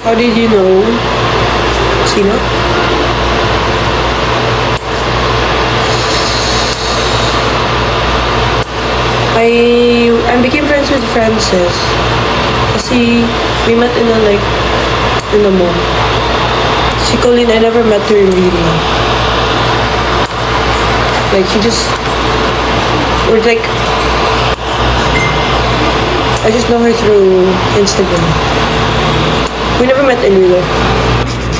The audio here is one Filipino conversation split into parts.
How did you know? Sino? I became friends with Frances. Kasi we met in the mall. Si Colleen, I never met her in real life. Like, I just know her through Instagram. We never met in real life.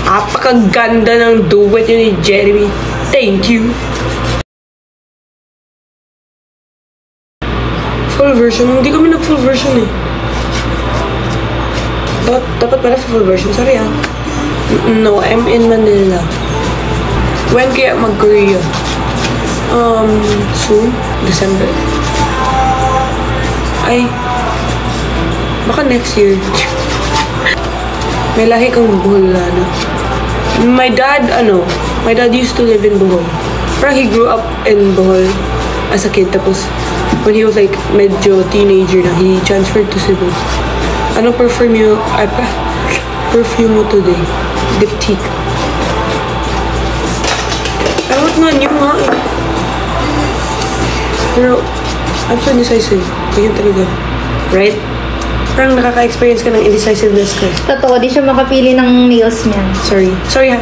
Apakaganda ng duet yun ni Jeremy. Thank you. Full version? Hindi kami nag-full version eh. Dapat pala full version. Sorry ah. No, I'm in Manila. When kaya mag-Korea? Soon? December. Ay, baka next year. May lahi kang Bohol na. My dad used to live in Bohol. Parang he grew up in Bohol as a kid. Tapos, when he was like medyo teenager na, he transferred to Cebu. Ano perfume mo today? Diptyque. I want nga new nga eh. Pero, I'm so indecisive. Ganyan talaga. Right? Parang nakaka-experience ka ng indecisiveness ko. Totoo, di siya makapili ng nails niya. Sorry ha.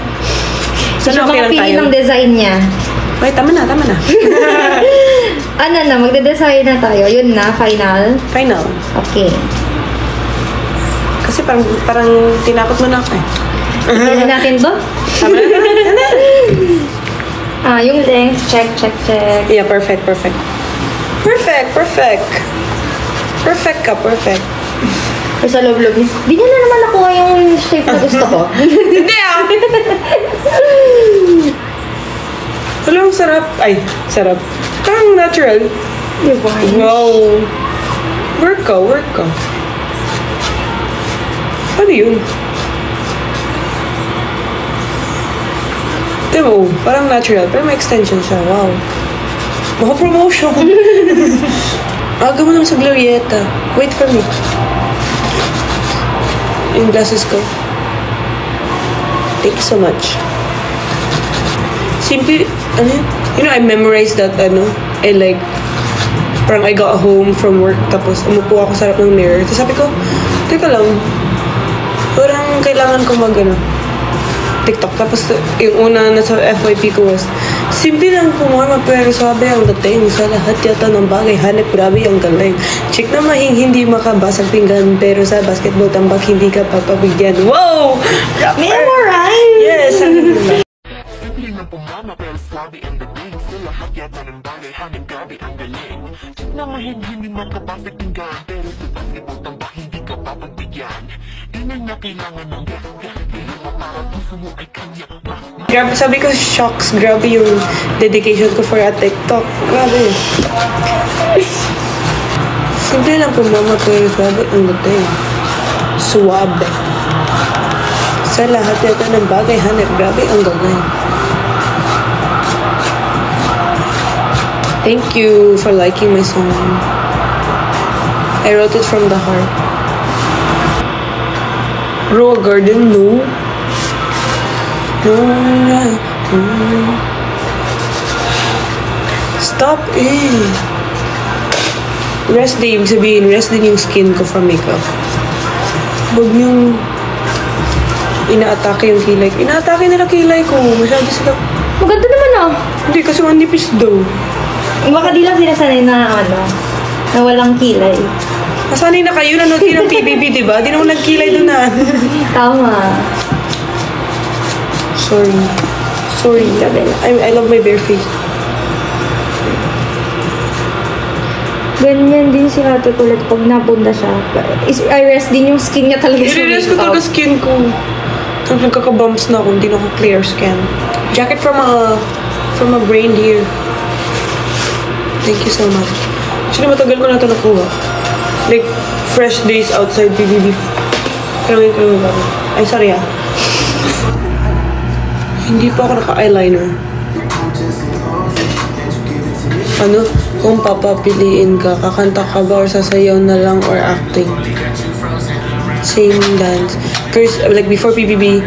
Di siya makapili ng design niya. Okay, tama na. Ano na, magde-design na tayo. Yun na, final. Final. Okay. Kasi parang tinakot mo na ako eh. Tignan natin to? Tama na. Yung length, check. Yeah, perfect. Perfect ka. Pero sa loob-loob, di niya na naman ako yung shape na gusto ko. Hindi ah! Alam, sarap. Ay, sarap. Parang natural. Divine. Wow. Work ka. Ano yun? Diba, parang natural. Pero may extension siya. Wow. Mga promotion. Aga mo naman sa Glorieta. Wait for me. Yung glasses ko. Thank you so much. Simple, you know, I memorized that, and parang I got home from work, tapos umupo ako sa harap ng mirror. Tapos sabi ko, teka lang, parang kailangan ko TikTok. Tapos yung una na sa FYP ko was, simple lang pumorma pero sabi ang dating sa lahat yata ng bagay. Hanep, grabe ang galing. Chick na hindi makabasag pinggan pero sa basketball tambak hindi ka papabigyan. Wow! Memorize! Yes! Simple na pumama pero sabi ang dating sa lahat yata ng bagay. Hanep, grabe ang galing. Chick na hindi makabasag pinggan pero sa basketball tambak hindi ka papabigyan. Di na niya kailangan ng grabe, sabi ko, shocks, grabe yung dedication ko for a TikTok. Grabe. Simple lang po mama pero sabi ang dating. Suwabe. Sa lahat yata ng bagay, hanep, grabe ang galing. Thank you for liking my song. I wrote it from the heart. Grow a garden, no? Stop it! Rest day, ibig sabihin, rest din yung skin ko from makeup. Huwag niyong inaatake yung kilay ko. Inaatake nila kilay ko. Masyado sila. Maganda naman ah. Hindi, kasi manipis daw. Baka di lang sinasanay na na walang kilay. Nasanay na kayo, nanood kayo ng PBB, diba? Di naman nagkilay doon na. Tama. Sorry. I love my bare face. Ganyan din si ate kulit pag nabunda siya. I rest din yung skin niya talaga sa I-rest ko talaga skin ko. Tapos nagkaka-bumps na ako, hindi na ako clear skin. Jacket from a brain here. Thank you so much. Actually, matagal ko na ito nakuha. Like, fresh days outside PBB. Karangin ko naman. Ay, sorry ah. Hindi pa ako naka-eyeliner. Ano? Kung papapiliin ka, kakanta ka ba or sasayaw na lang or acting? Same dance. First, like, before PBB,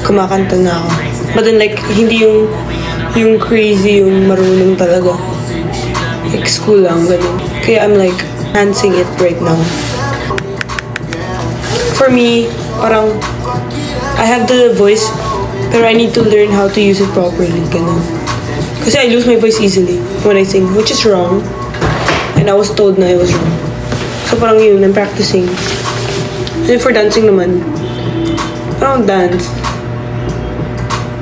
kumakanta na ako. But then, like, hindi yung crazy, yung marunong talaga. Like, school lang, ganun. Kaya I'm, like, enhancing it right now. For me, parang, I have the voice, pero I need to learn how to use it properly, ganun. Kasi I lose my voice easily when I sing, which is wrong. And I was told na I was wrong. So, parang yun, I'm practicing. And for dancing naman, parang dance.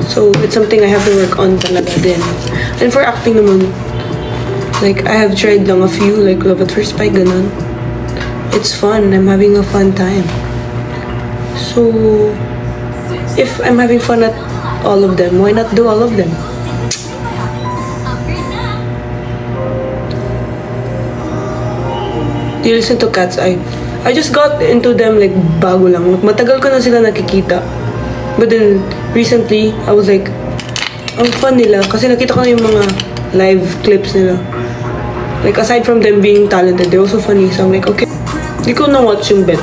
So, it's something I have to work on talaga din. And for acting naman, like, I have tried lang a few, like, Love at First Sight, ganun. It's fun. I'm having a fun time. So, if I'm having fun at all of them, why not do all of them? Do you listen to Cat's Eye? I just got into them like bago lang. Matagal ko na sila nakikita. But then, recently, I was like, ang fun nila. Kasi nakita ko na yung mga live clips nila. Like, aside from them being talented, they're also funny. So I'm like, okay. Hindi ko na-watch yung bet.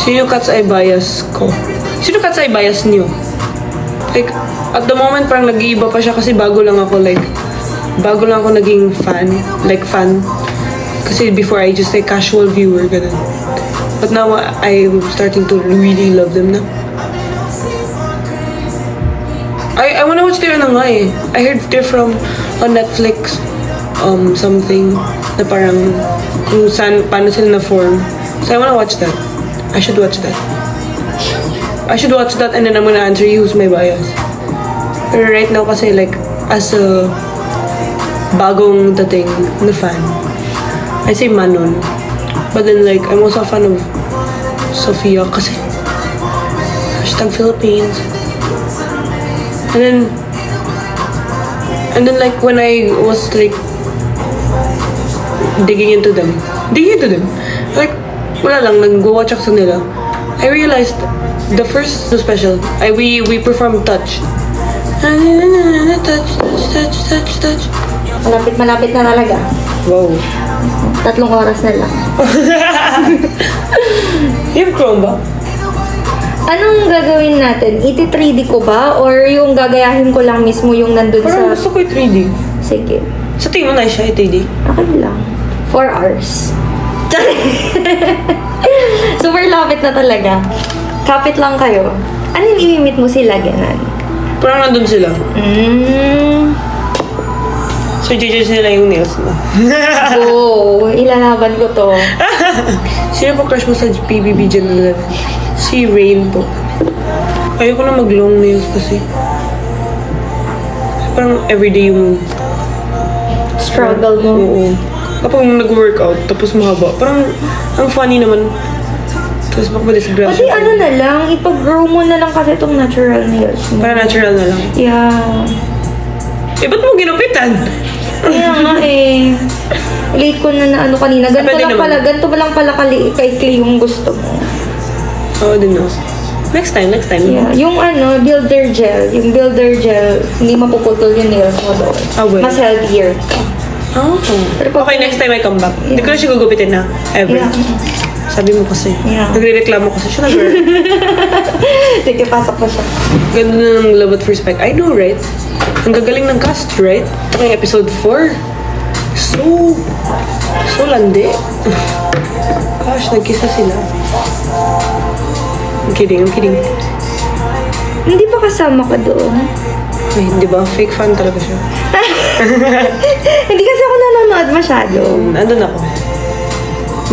Sino Cat's Eye bias ko? Sino Cat's Eye bias niyo? Like, at the moment, parang nag-iiba pa siya kasi bago lang ako, like, bago lang ako naging fan. Like, fan. Kasi before, I just like casual viewer, ganun. But now, I'm starting to really love them na. I wanna watch their ano nga eh. I heard they're from on Netflix, something na parang kung saan, paano sila na-form. So I wanna watch that. I should watch that. I should watch that and then I'm gonna answer you who's my bias. Pero right now kasi like, as a bagong dating na fan, I say Manon. But then like, I'm also a fan of Sofia kasi #Philippines. And then like when I was like digging into them, like wala lang, nag-watch ako sa nila. I realized the first special, we performed Touch. Touch. Malapit na talaga. Wow. 3 oras na lang. You have Chrome ba? Anong gagawin natin? Iti-3D ko ba? Or yung gagayahin ko lang mismo yung nandun Parang sa... gusto ko yung 3D. Sige. Sa tingin mo na siya, 3D? Okay lang. 4 hours. Super lapit na talaga. Kapit lang kayo. Ano yung imimit mo sila, ganan? Parang nandun sila. So, judge nila yung nails mo. Oo, ilalaban ko to. Sino po crush mo sa PBB Gen 11? Si Rain po. Ayoko na mag-long nails kasi. Parang everyday yung... Struggle mo. Oo. Kapag nag-workout, tapos mahaba. Parang, ang funny naman. Tapos makapag-disgrasya. Pati ano na lang, ipag-grow mo na lang kasi itong natural nails mo. Para natural na lang. Yeah. Eh, ba't mo ginupitan? Kaya nga eh. Late ko na ano kanina. Ganito Pwede lang naman. pala, ganito lang pala kaikli yung gusto mo. Oo din no. Next time. Yeah. Yung ano, builder gel. Yung builder gel, hindi mapuputol yung nails mo doon. Well. Mas healthier. Oh. Pero pag- Okay, next time I come back. Hindi Yeah. ko na siya gugupitin na. Ever. Yeah. Sabi mo kasi. Yeah. Nagre-reklamo kasi siya na girl. Sige, pasok pa siya. Ganda na ng Love at First Sight. I know, right? Ang gagaling ng cast, right? Ito yung episode 4. So landi. Gosh, nagkisa sila. I'm kidding. Hindi pa kasama ka doon? Ay, di ba? Fake fan talaga siya. Hindi kasi ako nanonood masyado. Andun ako.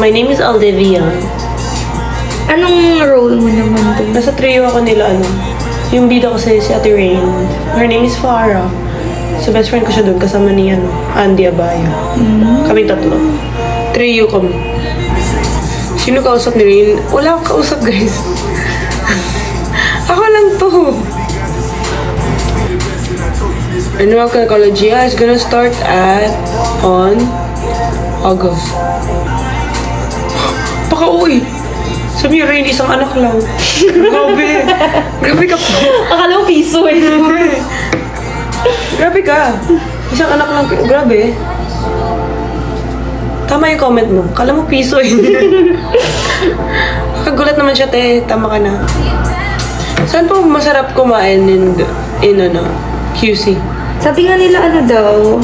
My name is Aldevia. Anong role mo naman doon? Nasa trio ako nila, yung bida ko si Ate Rain. Her name is Farah. So, best friend ko siya doon, kasama ni, Andy Abaya. Kami tatlo. Trio kami. Sino kausap ni Rain? Wala akong kausap, guys. Ako lang to. Annual Psychologia is gonna start on August. Paka-uwi. Sabi niya, Rain, isang anak lang. Grabe ka po. Akala mo piso eh. Grabe ka. Isang anak lang. Grabe. Tama yung comment mo. Kala mo piso eh. Nakakagulat naman siya, te. Tama ka na. Saan po masarap kumain in QC? Sabi nga nila daw,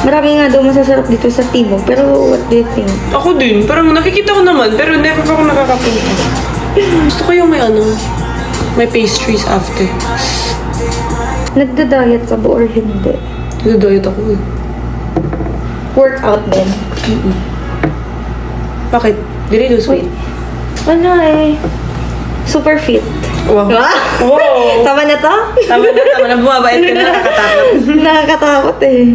marami nga daw masasarap dito sa Timog. Pero what do you think? Ako din. Parang nakikita ko naman, pero never pa ako nakakapunta. Gusto ko yung may pastries after. Nagda-diet ka ba or hindi? Nagda-diet ako eh. Workout din. Bakit? Did I lose weight? Super fit. Wow. Wow. Tama na to? Tama na. Bumabait ka na. Nakakatakot. Nakakatakot eh.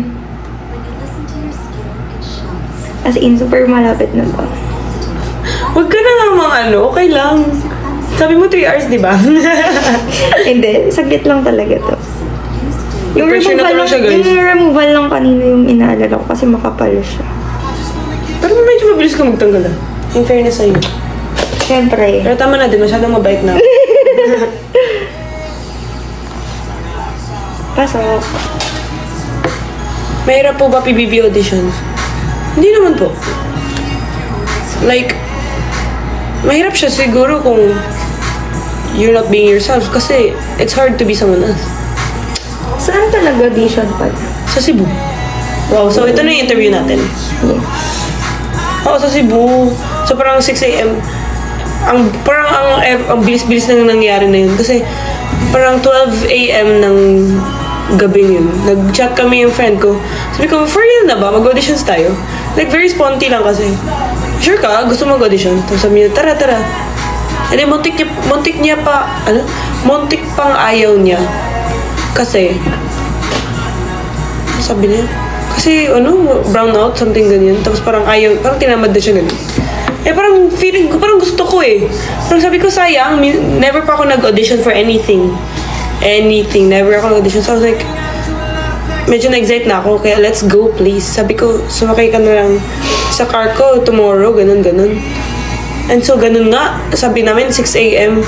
As in, super malapit na to. Huwag ka na namang okay lang. Sabi mo 3 hours, di ba? Hindi, saglit lang talaga to. Yung Pressure na removal, talaga siya, guys. yung removal lang kanina yung inaalala ko kasi makapal siya. Pero medyo mabilis ka magtanggal In fairness sa'yo. Siyempre. Pero tama na din, masyadong mabait na. Pasok. Mahirap po ba PBB auditions? Hindi naman po. Like, mahirap siya siguro kung you're not being yourself kasi it's hard to be someone else. Saan ka nag-audition pa? Sa Cebu. Wow, so ito na yung interview natin. Oo, sa Cebu. So parang 6 a.m. Ang bilis-bilis na nangyari na yun. Kasi parang 12 a.m. ng gabi yun. Nag-chat kami yung friend ko. Sabi ko, for real na ba? Mag-auditions tayo? Like, very sponty lang kasi. Sure ka? Gusto mag-audition? Tapos sabi niya, tara. And then, muntik pang ayaw niya. Kasi, sabi niya, kasi, brown out, something ganyan. Tapos parang ayaw, parang tinamad na siya ganyan. Parang feeling ko, parang gusto ko eh. Parang sabi ko, sayang, never pa ako nag-audition for anything. Never ako nag-audition. So I was like, medyo na-excite na ako, kaya let's go please. Sabi ko, sumakay ka na lang sa car ko tomorrow, ganun. And so, ganun nga, sabi namin, 6 a.m.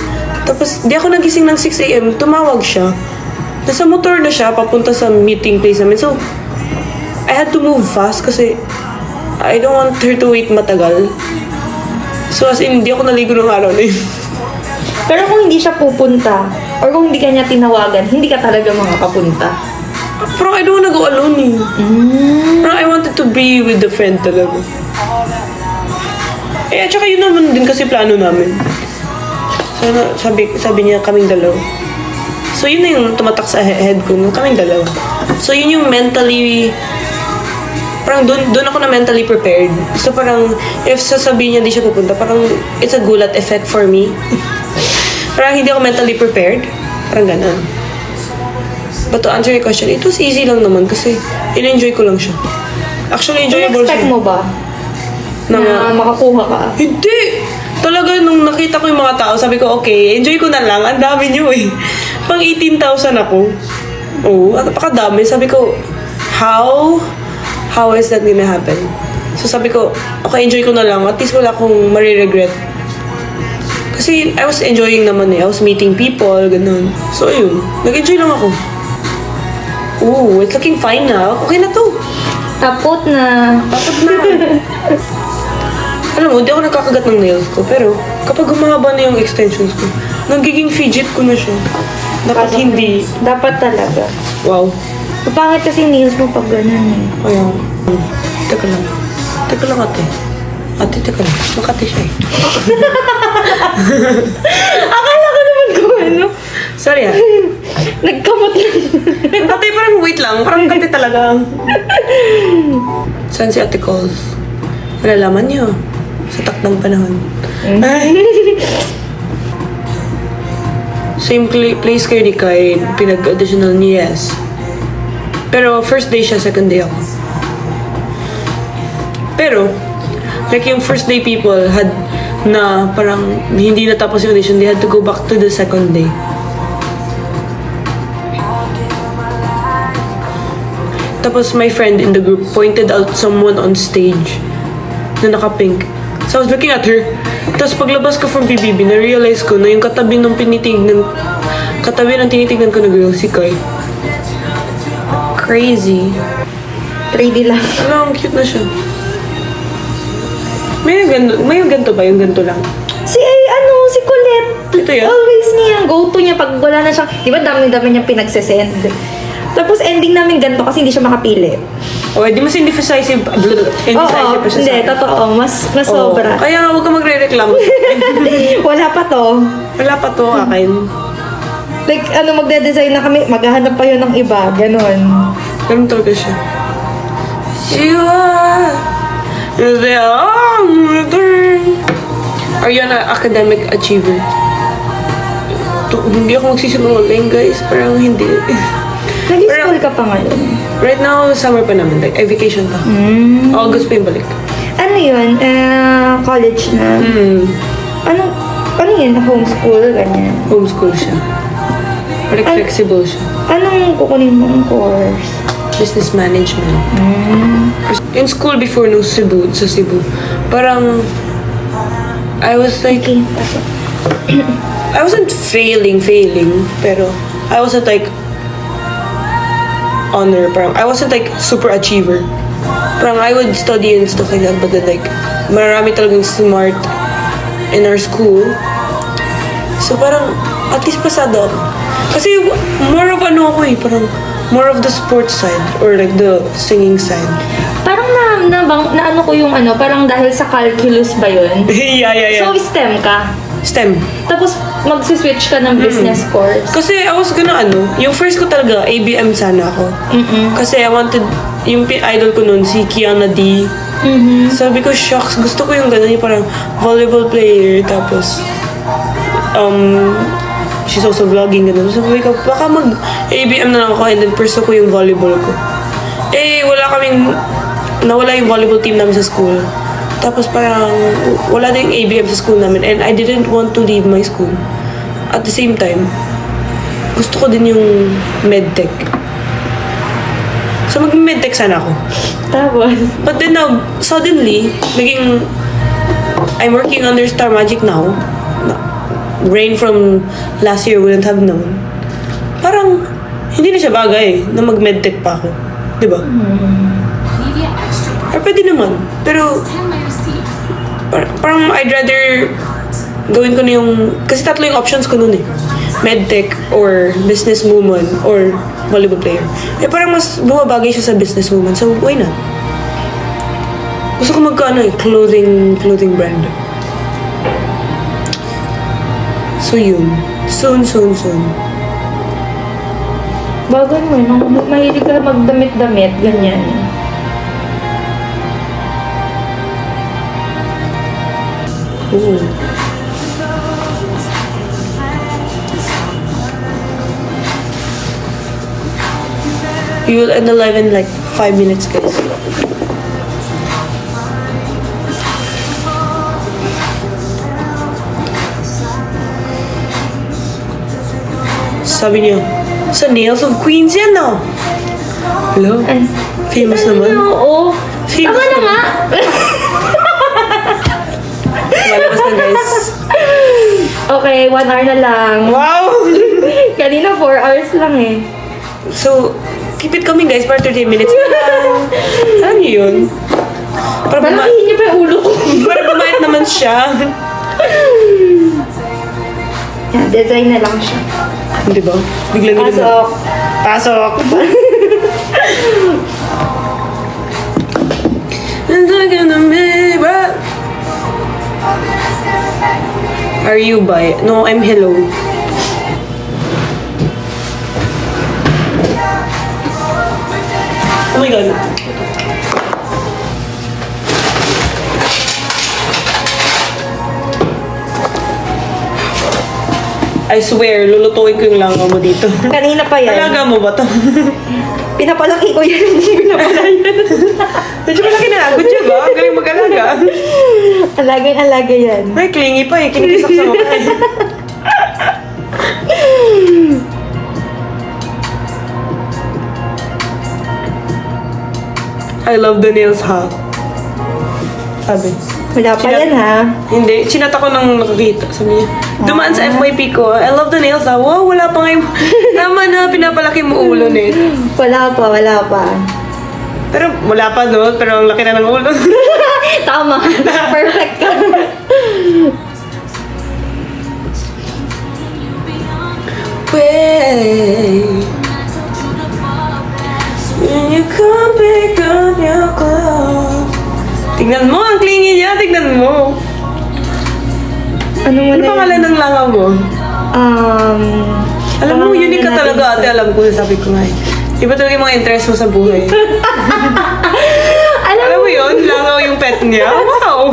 Tapos, di ako nagising ng 6 a.m. Tumawag siya. Nasa motor na siya, papunta sa meeting place namin. So, I had to move fast kasi I don't want her to wait matagal. So, as in, hindi ako naligo ng araw na yun. Pero kung hindi siya pupunta, or kung hindi ka niya tinawagan, hindi ka talaga makakapunta. Pero I don't wanna go alone eh. Pero I wanted to be with the friend talaga. At saka yun naman din kasi plano namin. Sana, sabi niya kaming dalawa. So yun na yung tumatak sa head ko, kaming dalawa. So yun yung mentally, parang doon ako na mentally prepared. So parang, if sasabihin niya di siya pupunta, parang it's a gulat effect for me. Parang hindi ako mentally prepared. Parang ganun. But to answer your question, it was easy lang naman kasi in-enjoy ko lang siya. Actually, enjoyable siya. In-expect mo ba na makakuha ka? Hindi! Talaga, nung nakita ko yung mga tao, sabi ko, okay, enjoy ko na lang. Ang dami niyo eh. Pang 18,000 ako. Oo, napakadami. Sabi ko, how is that gonna happen? So sabi ko, okay, enjoy ko na lang. At least wala akong mariregret. Kasi I was enjoying naman eh. I was meeting people, ganun. So yun, nag-enjoy lang ako. Ooh, it's looking fine na. Okay na to. Tapot na. Alam mo, di ako nagkakagat ng nails ko. Pero kapag humahaba na yung extensions ko, nagiging fidget ko na siya. Dapat hindi. Dapat talaga. Wow. Kapangit kasi nails mo pag ganun eh. Kaya, teka lang. Teka lang ate. Ate, teka lang. Makati siya eh. Akala ko naman kung ano. Sorry ah. Nagkamot lang. Ate, parang wait lang. Parang kati talaga. Saan si Ate Calls? Malalaman niyo. Sa takdang panahon. Same place kayo ni Kai. Pinag-auditional niya, yes. Pero first day siya, second day ako. Pero, like yung first day people had na parang hindi natapos yung audition, they had to go back to the second day. Tapos my friend in the group pointed out someone on stage na naka-pink. So I was looking at her. Tapos paglabas ko from PBB, na-realize ko na yung katabi ng tinitignan ko na girl, si Kai. Crazy. 3D lang. Ang cute na siya. May ganito ba? Yung ganito lang? Si ano, Si Colette. Ito yan? Always niya. Go-to niya pag wala na siyang... Di ba dami-dami niya pinagsesend? Tapos ending namin ganito kasi hindi siya makapili. O, di mas indecisive. Indecisive Oo, pa siya hindi. sa akin. Totoo. Mas Oo. sobra. Kaya huwag ka magre-reklamo. Wala pa to. Wala pa to akin. Like, magde-design na kami. Maghahanap pa yun ng iba. Ganon. Ganun talaga siya. Are you an academic achiever? Hindi ako magsisinungaling, guys. Parang hindi. Nag-school ka pa ngayon. Right now, summer pa naman. Like, vacation pa. August pa yung balik. Ano yun? College na. Ano yun? Homeschool? Ganyan. Homeschool siya. Parang flexible siya. Anong kukunin mong course? Business management. In school before no sa Cebu, parang I was like, Okay, pasok. I wasn't failing, pero I wasn't like honor, parang I wasn't like super achiever. Parang I would study and stuff like that, but then like marami talagang smart in our school. So parang at least pasado ako. Kasi more of parang more of the sports side or like the singing side. Parang na ano ko yung parang dahil sa calculus ba yun? Yeah. So, STEM ka. STEM. Tapos, magsiswitch ka ng business course. Kasi I was yung first ko talaga, ABM sana ako. Kasi I wanted, yung idol ko nun, si Kiana D. Sabi ko, shucks, gusto ko yung gano'n, yung parang volleyball player, tapos, she's also vlogging, gano'n. So, sabi ko, baka mag-ABM na lang ako and then pursue ko yung volleyball ko. Nawala yung volleyball team namin sa school. Tapos parang wala na yung ABM sa school namin and I didn't want to leave my school. At the same time, gusto ko din yung medtech. So mag-medtech sana ako. Tapos? But then now, suddenly, I'm working under Star Magic now. Rain from last year wouldn't have known. Parang, hindi na siya bagay na mag-medtech pa ako. Diba? Or pwede naman. Pero, parang I'd rather gawin ko na yung... Kasi tatlo yung options ko nun eh. Medtech or businesswoman or volleyball player. Parang mas bumabagay siya sa businesswoman. So, why not? Gusto ko clothing brand. So, yun. Soon. Bagay mo, mahilig ka magdamit-damit, ganyan. Ooh. We will end the live in like 5 minutes, guys. Sabi niyo, sa Nails of Queens yan, no? Hello? Famous naman. Oo. Famous Tama na naman. nga. Malabas na, guys. Okay, 1 hour na lang. Wow! Kanina 4 hours lang eh. So, keep it coming, guys, para 30 minutes na lang. Alam niyo yun? Malakihin niyo pa yung ulo ko. Para bumayat naman siya. Yan, design na lang siya. Di ba? Bigla nila Pasok. Pasok! Are you by? No, I'm hello. Oh my god. I swear, lulutuin ko yung langaw mo dito. Kanina pa yan. Talaga mo ba to? Pinapalaki ko yan. Hindi pinapalayan. Medyo malaki na. Good job, ah. Ang galing mag-alaga. Alaga yan. Ay, clingy pa eh. Kinikisak sa mukha eh. I love the nails, ha? Sabi. Wala pa yan, ha? Hindi. Chinata ko nang nakakita. Sabi niya, dumaan sa FYP ko. I love the nails, ha? Wow, wala pa ngayon. Tama na, pinapalaki mo ulo, eh. Wala pa. Pero wala pa, no? Pero ang laki na ng ulo. Tama. Perfect ka. way. When you come pick up your clothes. Tignan mo, ang clingy niya, tignan mo. Ano mo Ano na pangalan ng langaw mo? Alam mo, pangalan unique ka natin talaga, ate. ito. Alam ko, sabi ko nga eh. Iba talaga yung mga interest mo sa buhay. Alam mo yun, langaw yung pet niya. Wow!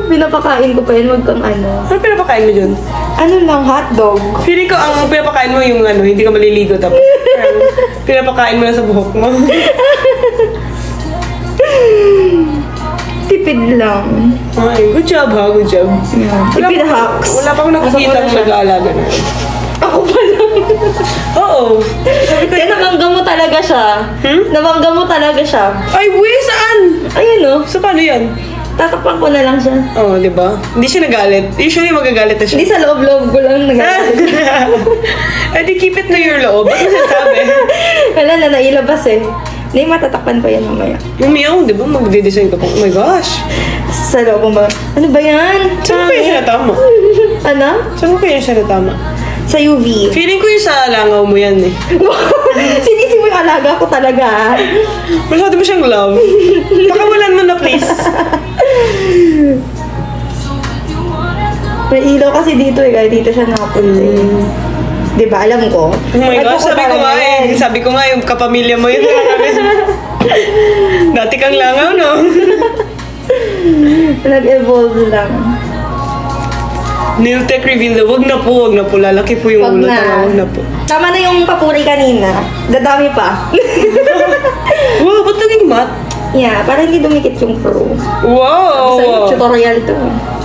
Pinapakain ko pa yun, wag kang ano. Ano pinapakain mo dyan? Ano lang, hotdog. Feeling ko ang pinapakain mo yung ano, hindi ka maliligo tapos parang pinapakain mo na sa buhok mo. Tipid lang. Ay, good job ha, good job. Tipid hacks. Wala pa akong nakikita Asa mo na ng siya? nag-aalaga na. Ako pa lang. Oo. Sabi ko, Kaya nabangga mo talaga siya. Nabangga mo talaga siya. ay, saan? Ayun oh. So, paano yan? Tatakpan ko na lang siya. Oo, di ba? Hindi siya nagalit. Usually, magagalit na siya. Hindi sa loob-loob ko lang nagagalit. Eh, di keep it to your loob. Ano sasabi? Wala na, nailabas eh. Hindi, matatakpan pa yan mamaya. Yung meow, di ba? Magde-design ka pa. Oh my gosh. Sa loob mo ba? Ano ba yan? Saan ko kaya siya natama? Ano? Saan ko kaya siya natama? Sa UV. Feeling ko yung sa langaw mo yan eh. Sinisi mo yung alaga ko talaga. Masyado mo siyang love. Pakawalan mo na, please. May ilaw kasi dito eh, kaya dito siya nakapunta eh. Di ba? Alam ko. Oh my gosh, sabi ko nga eh. Sabi ko nga yung kapamilya mo yun. Dati kang langaw, no? Nag-evolve lang. Nail tech reveal na, wag na po. Lalaki po yung Wag ulo. na. Wag na po. Tama na yung papuri kanina. Dadami pa. Wow, ba't naging matte? Yeah, para hindi dumikit yung pro. Wow! Sa tutorial to.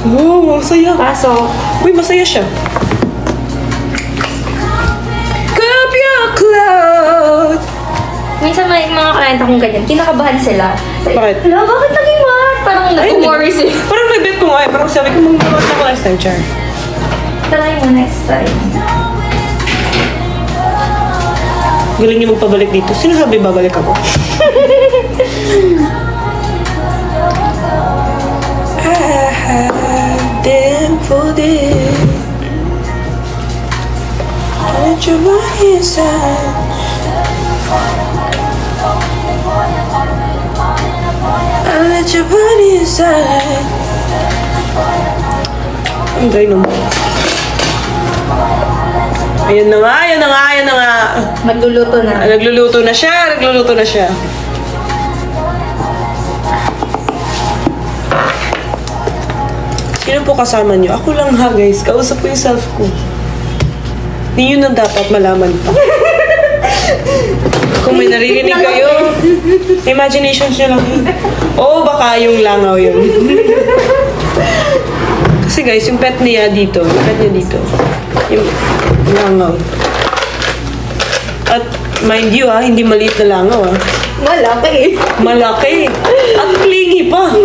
Wow, ang saya. Pasok. Uy, masaya siya. Cup your clothes. Minsan may mga client akong ganyan, kinakabahan sila. Bakit? Hala, bakit naging matte? Parang nag-worry sila. Parang nag-bet ko nga eh. Parang sabi ko, mag-bet ako last time, Char. Try mo next time. Galing niyo magpabalik dito. Sino sabi babalik ako? I have them for this. Let your body inside. I let your body inside. Ang gay naman. Ayan na nga, ayan na nga, ayan na nga. Magluluto na. Nagluluto na siya, nagluluto na siya. Sino po kasama niyo? Ako lang ha, guys. Kausap ko yung self ko. Hindi yun ang dapat malaman pa. Kung may naririnig kayo, imaginations nyo lang yun. Oo, baka yung langaw yun. Kasi guys, yung pet niya dito, yung langaw. At mind you hindi maliit na langaw Malaki. Malaki. At clingy pa.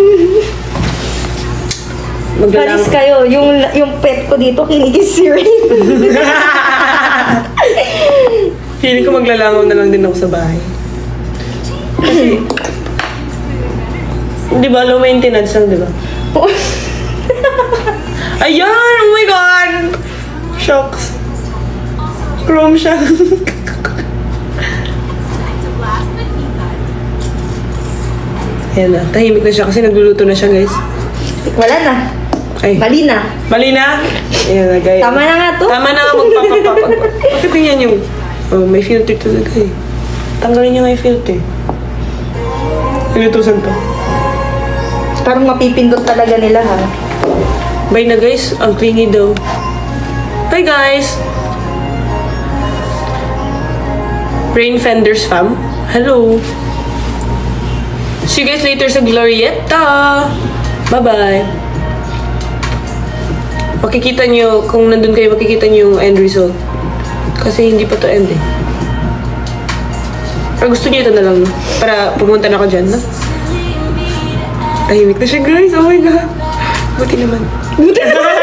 Paris kayo. Yung pet ko dito, kinikis si Ray. Feeling ko maglalangaw na lang din ako sa bahay. Kasi, di ba, low maintenance lang, di ba? Ayan! Oh my God! Shocks. Chrome siya. Ayan na, tahimik na siya kasi nagluluto na siya, guys. Wala na. Ay. Mali na. Mali na? Ayan na, guys. Tama na nga to. Tama na, magpapapapag. Bakit yan yung... Oh, may filter talaga eh. Tanggalin niyo nga yung filter. Pinutusan pa. Parang mapipindot talaga nila ha. Bye na guys, ang clingy daw. Bye guys! Rain Fenders fam. Hello! See you guys later sa Glorietta! Bye-bye! Makikita nyo, kung nandun kayo, makikita nyo yung end result. Kasi hindi pa to end eh. Pero gusto nyo ito na lang, no? Para pumunta na ako dyan, no? Tahimik na siya, guys. Oh my God. Buti naman. Buti naman.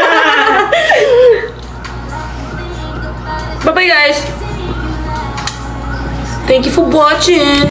Bye-bye, guys. Thank you for watching.